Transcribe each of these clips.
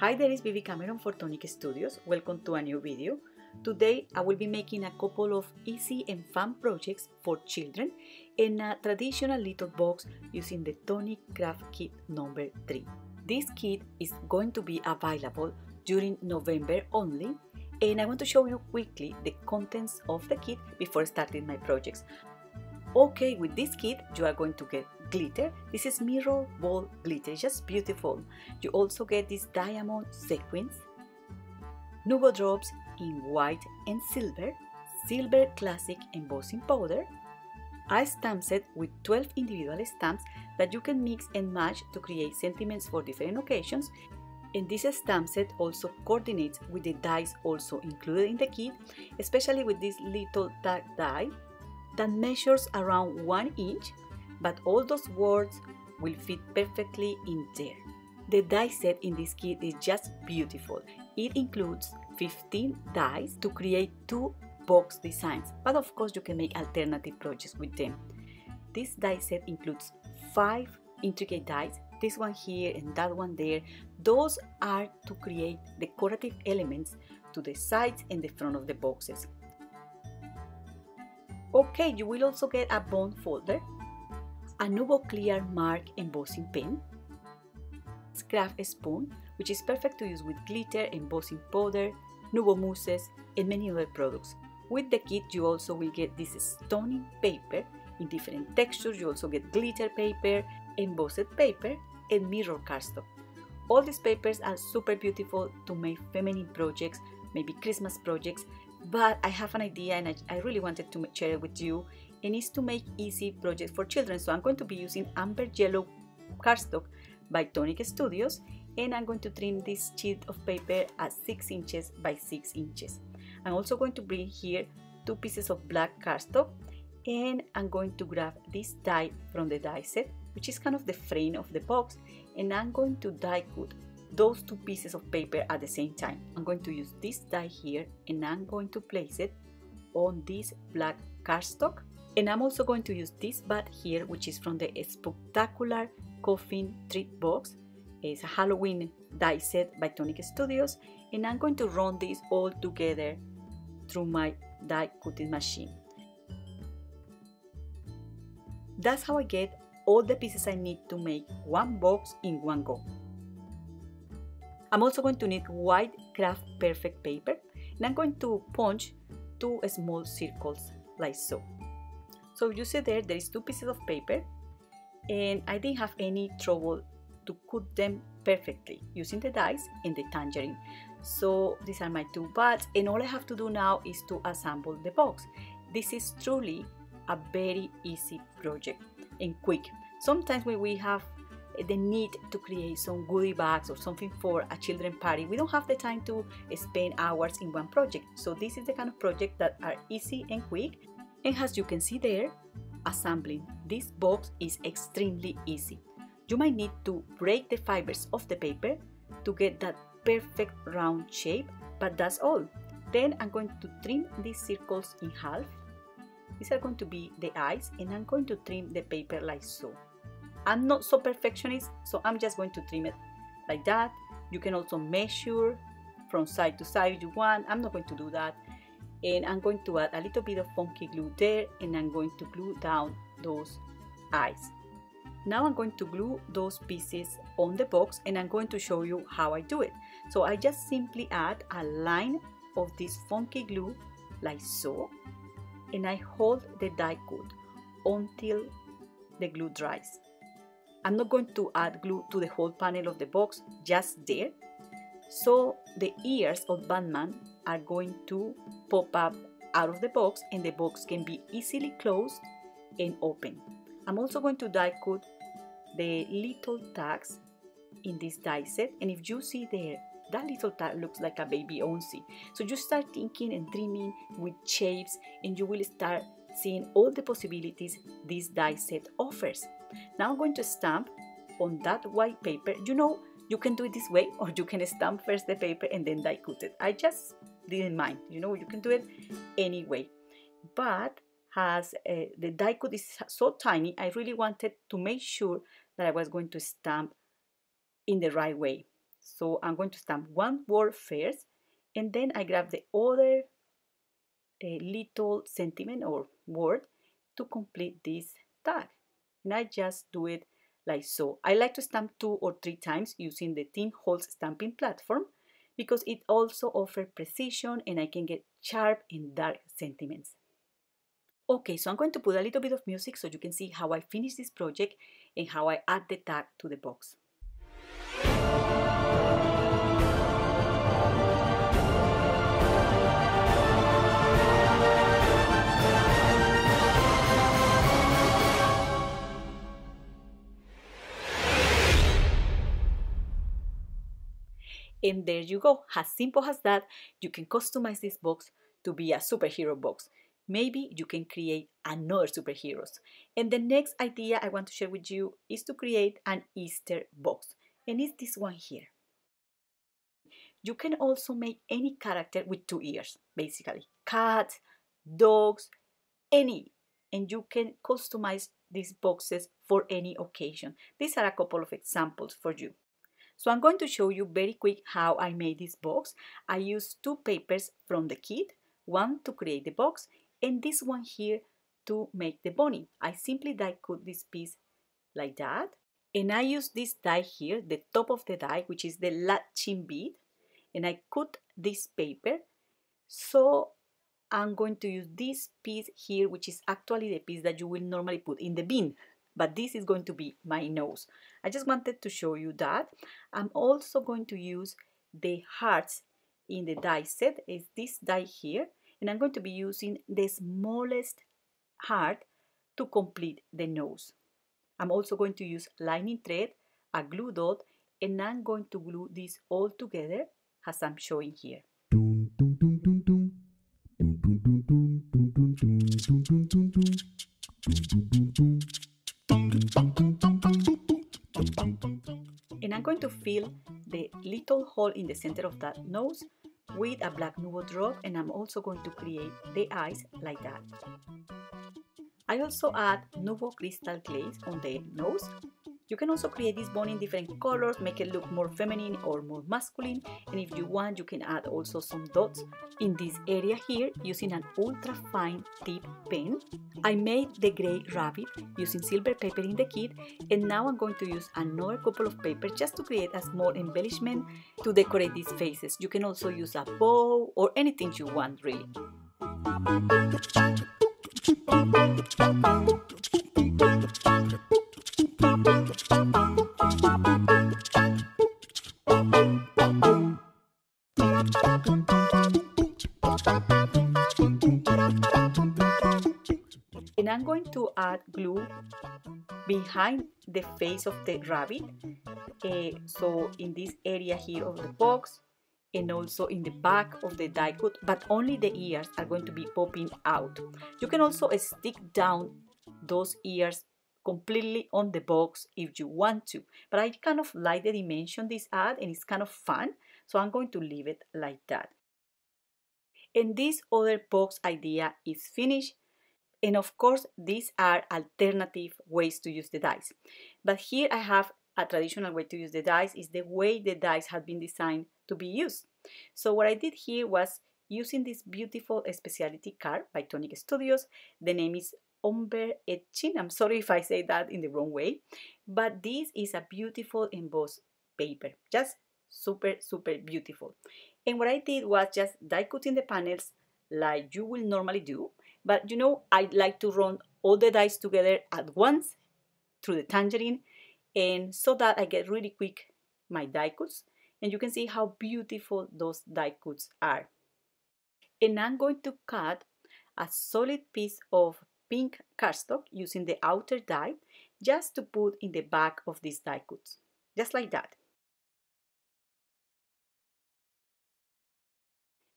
Hi, there is Bibi Cameron for Tonic Studios. Welcome to a new video. Today I will be making a couple of easy and fun projects for children in a traditional little box using the Tonic Craft Kit number 3. This kit is going to be available during November only, and I want to show you quickly the contents of the kit before starting my projects. Okay, with this kit you are going to get glitter. This is mirror ball glitter, just beautiful. You also get this diamond sequins, Nubo drops in white and silver classic embossing powder, a stamp set with 12 individual stamps that you can mix and match to create sentiments for different occasions. And this stamp set also coordinates with the dies also included in the kit, especially with this little tag die that measures around 1 inch, but all those words will fit perfectly in there. The die set in this kit is just beautiful. It includes 15 dies to create 2 box designs, but of course you can make alternative projects with them. This die set includes 5 intricate dies, this one here and that one there. Those are to create decorative elements to the sides and the front of the boxes. Okay, you will also get a bond folder, a Nubo clear mark embossing pen, craft spoon, which is perfect to use with glitter, embossing powder, Nubo mousses, and many other products. With the kit you also will get this stunning paper in different textures. You also get glitter paper, embossed paper, and mirror cardstock. All these papers are super beautiful to make feminine projects, maybe Christmas projects, but I have an idea and I really wanted to share it with you, and it's to make easy projects for children. So I'm going to be using amber yellow cardstock by Tonic Studios, and I'm going to trim this sheet of paper at 6 inches by 6 inches. I'm also going to bring here 2 pieces of black cardstock, and I'm going to grab this die from the die set, which is kind of the frame of the box, and I'm going to die cut those 2 pieces of paper at the same time. I'm going to use this die here, and I'm going to place it on this black cardstock, and I'm also going to use this bat here, which is from the Spectacular Coffin Treat box. It's a Halloween die set by Tonic Studios, and I'm going to run this all together through my die cutting machine. That's how I get all the pieces I need to make one box in one go. I'm also going to need white craft perfect paper, and I'm going to punch 2 small circles like so. So you see there is 2 pieces of paper, and I didn't have any trouble to cut them perfectly using the dies and the tangerine. So these are my 2 bats, and all I have to do now is to assemble the box. This is truly a very easy project and quick. Sometimes when we have the need to create some goodie bags or something for a children party, we don't have the time to spend hours in one project. So this is the kind of project that are easy and quick, and as you can see there, assembling this box is extremely easy. You might need to break the fibers of the paper to get that perfect round shape, but that's all. Then I'm going to trim these circles in half. These are going to be the eyes, and I'm going to trim the paper like so. I'm not so perfectionist, so I'm just going to trim it like that. You can also measure from side to side if you want. I'm not going to do that. And I'm going to add a little bit of funky glue there, and I'm going to glue down those eyes. Now I'm going to glue those pieces on the box, and I'm going to show you how I do it. So I just simply add a line of this funky glue like so, and I hold the die cut until the glue dries. I'm not going to add glue to the whole panel of the box, just there. So the ears of Batman are going to pop up out of the box, and the box can be easily closed and open. I'm also going to die cut the little tags in this die set, and if you see there, that little tag looks like a baby onesie. So you start thinking and dreaming with shapes, and you will start seeing all the possibilities this die set offers. Now I'm going to stamp on that white paper. You know, you can do it this way, or you can stamp first the paper and then die cut it. I just didn't mind. You know, you can do it anyway. But as the die cut is so tiny, I really wanted to make sure that I was going to stamp in the right way. So I'm going to stamp one word first, and then I grab the other little sentiment or word to complete this tag. And I just do it like so. I like to stamp 2 or 3 times using the Tim Holtz stamping platform because it also offers precision and I can get sharp and dark sentiments. Okay, so I'm going to put a little bit of music so you can see how I finish this project and how I add the tag to the box. And there you go, as simple as that. You can customize this box to be a superhero box. Maybe you can create another superheroes. And the next idea I want to share with you is to create an Easter box. And it's this one here. You can also make any character with 2 ears, basically. Cats, dogs, any. And you can customize these boxes for any occasion. These are a couple of examples for you. So I'm going to show you very quick how I made this box. I used 2 papers from the kit, one to create the box and this one here to make the bunny. I simply die cut this piece like that. And I use this die here, the top of the die, which is the latching bead. And I cut this paper. So I'm going to use this piece here, which is actually the piece that you will normally put in the bin. But this is going to be my nose. I just wanted to show you that. I'm also going to use the hearts in the die set. Is this die here. And I'm going to be using the smallest heart to complete the nose. I'm also going to use lining thread, a glue dot, and I'm going to glue this all together as I'm showing here. And I'm going to fill the little hole in the center of that nose with a black nuvo drop, and I'm also going to create the eyes like that. I also add nuvo crystal glaze on the nose. You can also create this bunny in different colors, make it look more feminine or more masculine, and if you want you can add also some dots in this area here using an ultra fine tip pen. I made the gray rabbit using silver paper in the kit, and now I'm going to use another couple of papers just to create a small embellishment to decorate these faces. You can also use a bow or anything you want really. And I'm going to add glue behind the face of the rabbit, so in this area here of the box and also in the back of the die cut, but only the ears are going to be popping out. You can also stick down those ears completely on the box if you want to, but I kind of like the dimension this adds and it's kind of fun, so I'm going to leave it like that. And this other box idea is finished. And of course, these are alternative ways to use the dies. But here I have a traditional way to use the dies, is the way the dies have been designed to be used. So what I did here was using this beautiful specialty card by Tonic Studios. The name is Ombre Etching. I'm sorry if I say that in the wrong way. But this is a beautiful embossed paper. Just super, super beautiful. And what I did was just die cutting the panels like you will normally do. But you know, I like to run all the dies together at once through the tangerine, and so that I get really quick my die cuts, and you can see how beautiful those die cuts are. And I'm going to cut a solid piece of pink cardstock using the outer die just to put in the back of these die cuts, just like that.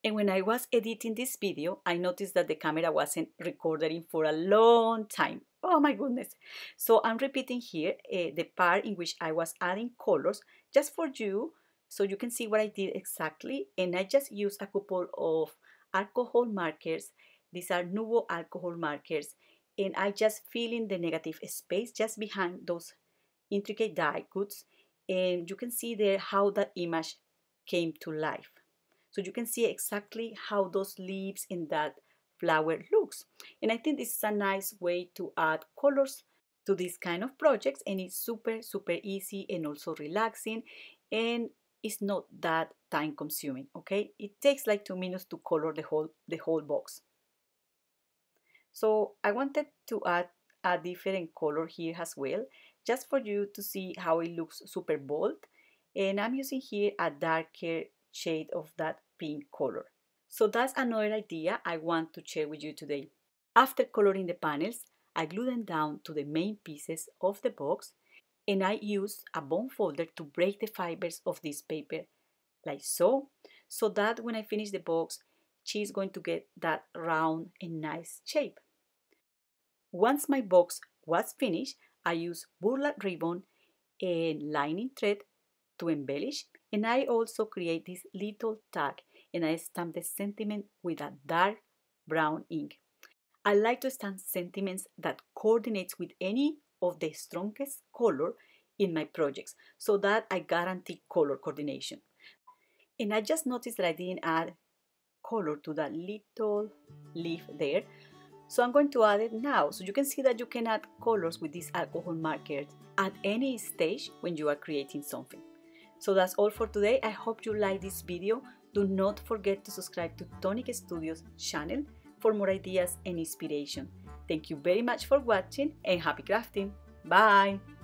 And when I was editing this video, I noticed that the camera wasn't recording for a long time. Oh my goodness. So I'm repeating here the part in which I was adding colors just for you, so you can see what I did exactly. And I just used a couple of alcohol markers. These are Nuvo alcohol markers. And I just fill in the negative space just behind those intricate die cuts. and you can see there how that image came to life. So you can see exactly how those leaves in that flower looks. And I think this is a nice way to add colors to this kind of projects, and it's super easy and also relaxing, and it's not that time consuming. Okay, it takes like 2 minutes to color the whole box. So I wanted to add a different color here as well, just for you to see how it looks super bold. And I'm using here a darker shade of that pink color. So that's another idea I want to share with you today. After coloring the panels, I glue them down to the main pieces of the box, and I use a bone folder to break the fibers of this paper like so that when I finish the box, she's going to get that round and nice shape. Once my box was finished, I used burlap ribbon and lining thread to embellish, and I also create this little tag, and I stamp the sentiment with a dark brown ink. I like to stamp sentiments that coordinates with any of the strongest color in my projects, so that I guarantee color coordination. And I just noticed that I didn't add color to that little leaf there, so I'm going to add it now. So you can see that you can add colors with these alcohol markers at any stage when you are creating something. So that's all for today. I hope you like this video. Do not forget to subscribe to Tonic Studios channel for more ideas and inspiration. Thank you very much for watching, and happy crafting. Bye!